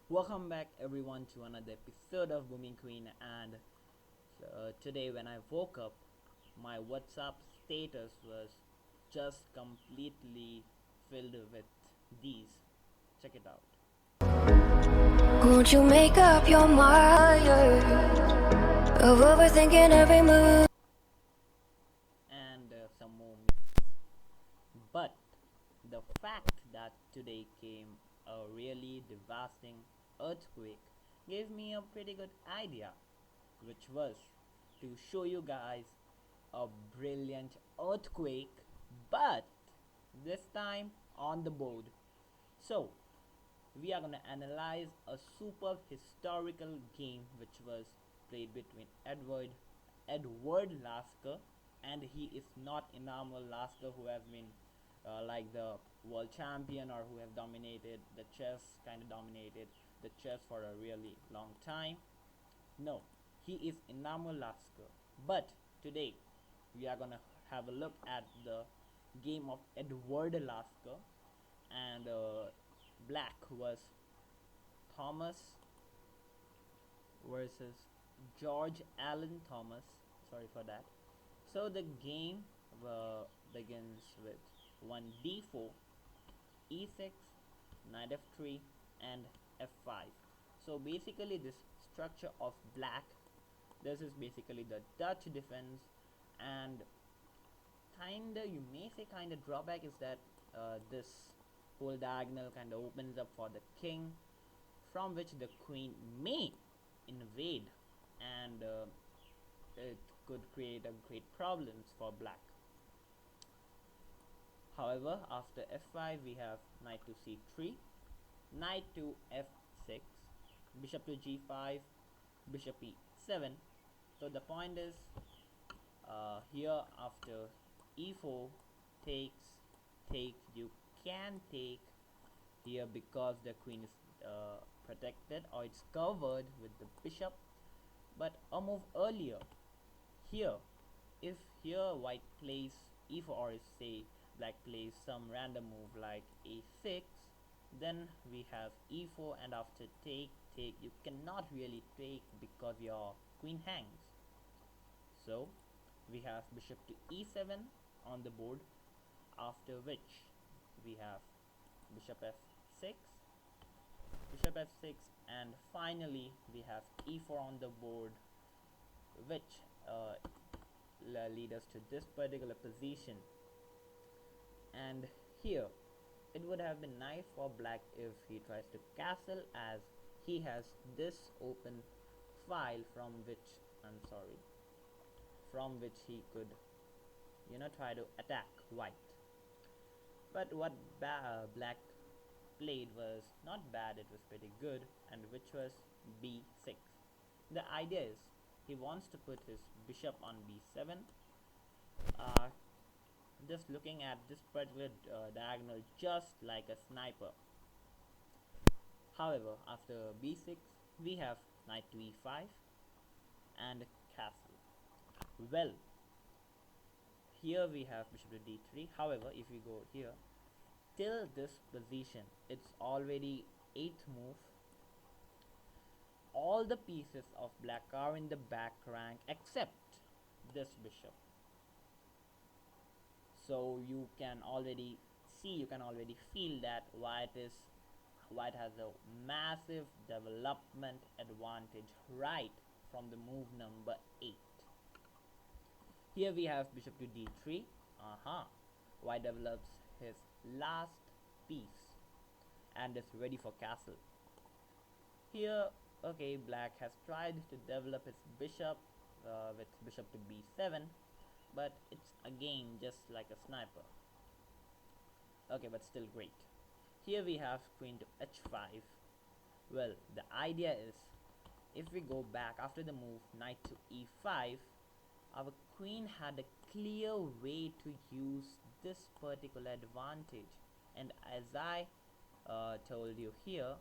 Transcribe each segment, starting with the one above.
Welcome back everyone to another episode of Booming Queen, and today when I woke up my WhatsApp status was just completely filled with these. Check it out. Won't you make up your mind of overthinking every move? And some more memes. But the fact that today came a really devastating earthquake gave me a pretty good idea, which was to show you guys a brilliant earthquake, but this time on the board. So, we are gonna analyze a super historical game which was played between Edward Lasker, and he is not Enamel Lasker, who have been like the world champion or who have dominated the chess, kind of dominated the chess for a really long time. No, he is Enamel Lasker. But today we are gonna have a look at the game of Edward Lasker, and black was Thomas versus George Allen Thomas. Sorry for that. So the game begins with one d4, e6, knight f3, and f5. So basically, this structure of black, this is basically the Dutch defense, and kinda you may say kinda drawback is that this whole diagonal kind of opens up for the king, from which the queen may invade, and it could create a great problems for black. However, after f5 we have knight to c3, knight to f6, bishop to g5, bishop e7. So the point is, here after e4 takes, you can take here because the queen is protected, or it's covered with the bishop. But a move earlier here, if here white plays e4, or say black plays some random move like a6, then we have e4, and after take, you cannot really take because your queen hangs. So we have bishop to e7 on the board, after which we have bishop f6, bishop f6, and finally we have e4 on the board, which lead us to this particular position. And here it would have been nice for black if he tries to castle, as he has this open file from which, I'm sorry, from which he could try to attack white. But what black played was not bad, it was pretty good, and which was b6. The idea is he wants to put his bishop on b7. uh, just looking at this particular diagonal just like a sniper. However, after b6 we have knight to e5 and castle. Well, here we have bishop to d3. However, if we go here till this position, it's already 8th move. All the pieces of black are in the back rank except this bishop. So you can already see, you can already feel that white has a massive development advantage right from the move number 8. Here we have bishop to d3. White develops his last piece and is ready for castle. Here, okay, black has tried to develop his bishop with bishop to b7, but it's again just like a sniper. Okay, but still great. Here we have queen to h5. Well, the idea is, if we go back after the move knight to e5, our queen had a clear way to use this particular advantage. And as I told you here,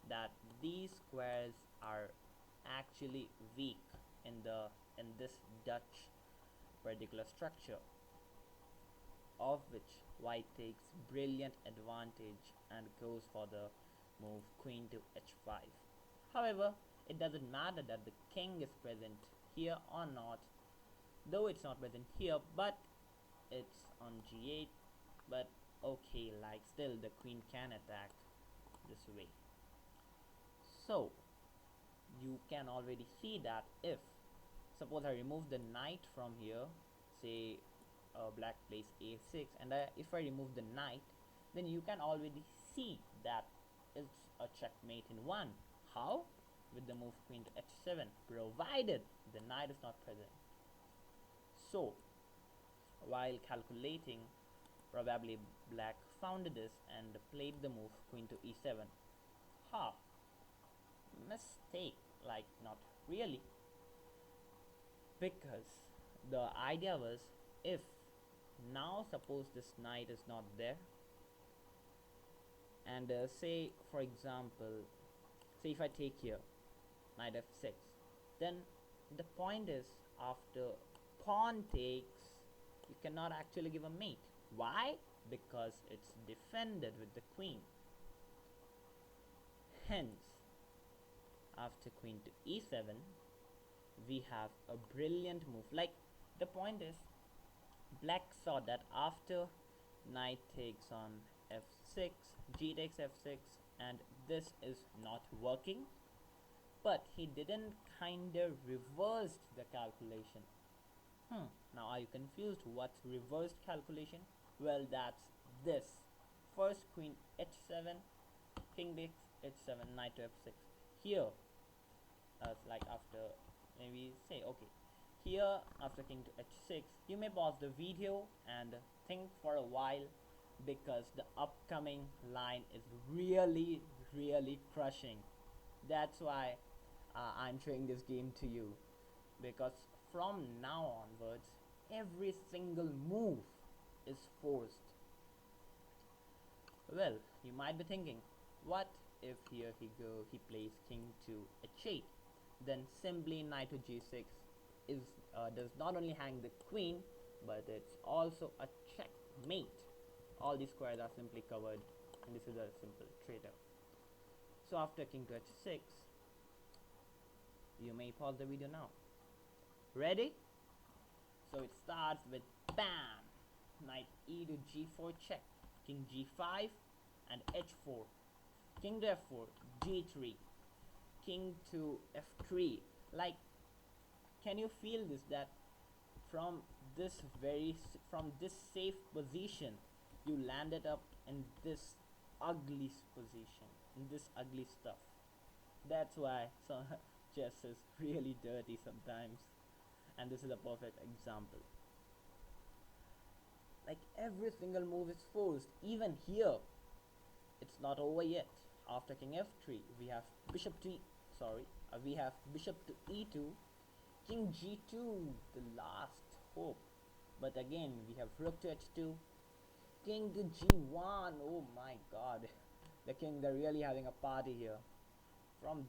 that these squares are actually weak in this Dutch particular structure, of which white takes brilliant advantage and goes for the move queen to h5. However, it doesn't matter that the king is present here or not, though it's not present here, but it's on g8. But okay, like still the queen can attack this way. So you can already see that if suppose I remove the knight from here, say black plays a6, and if I remove the knight, then you can already see that it's a checkmate in one. How? With the move queen to h7, provided the knight is not present. So while calculating, probably black found this and played the move queen to e7. Ha! Mistake, like not really, because the idea was, if now suppose this knight is not there, and say for example, say if I take here knight f6, then the point is after pawn takes, you cannot actually give a mate. Why? Because it's defended with the queen. Hence, after queen to e7, we have a brilliant move. Like, the point is, black saw that after knight takes on f6, g takes f6, and this is not working, but he didn't kinda reversed the calculation. Now are you confused what's reversed calculation? Well, that's this. First queen h7, king takes h7, knight to f6. Here, like after, maybe say, okay, here after king to h6, you may pause the video and think for a while, because the upcoming line is really crushing. That's why I'm showing this game to you, because from now onwards every single move is forced. Well, you might be thinking, what if here he plays king to h8? Then simply knight to g6 is does not only hang the queen, but it's also a checkmate. All these squares are simply covered, and this is a simple traitor. So after king to h6, you may pause the video now. Ready? So it starts with bam, knight e to g4 check, king g5 and h4, king to f4, g3, king to f3. Like, can you feel this, that from this safe position you landed up in this ugly position, in this ugly stuff? That's why chess is really dirty sometimes, and this is a perfect example. Like, every single move is forced. Even here, it's not over yet. After king f3, we have we have bishop to e2, king g2, the last hope. But again, we have rook to h2, king to g1. Oh my god, they're really having a party here. From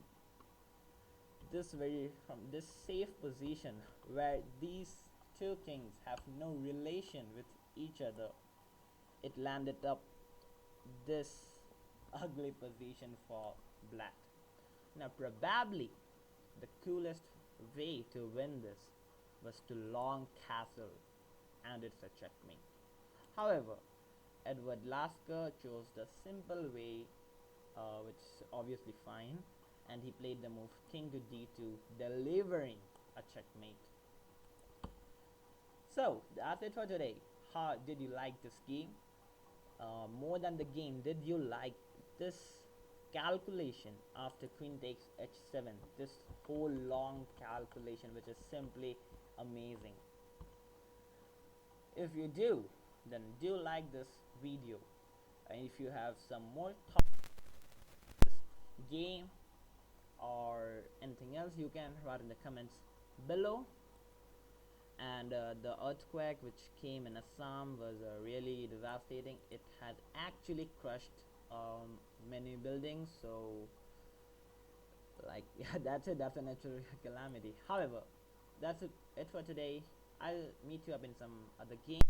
this safe position where these two kings have no relation with each other, it landed up this ugly position for black. Now probably the coolest way to win this was to long castle, and it's a checkmate. However, Edward Lasker chose the simple way, which is obviously fine, and he played the move king to d2, delivering a checkmate. So that's it for today. How did you like this game? More than the game, did you like this calculation after queen takes h7, this whole long calculation, which is simply amazing? If you do, then do like this video, and if you have some more thoughts on this game or anything else, you can write in the comments below. And the earthquake which came in Assam was really devastating. It had actually crushed many buildings. So, like, yeah, that's it. That's a natural calamity. However, that's it for today. I'll meet you up in some other game.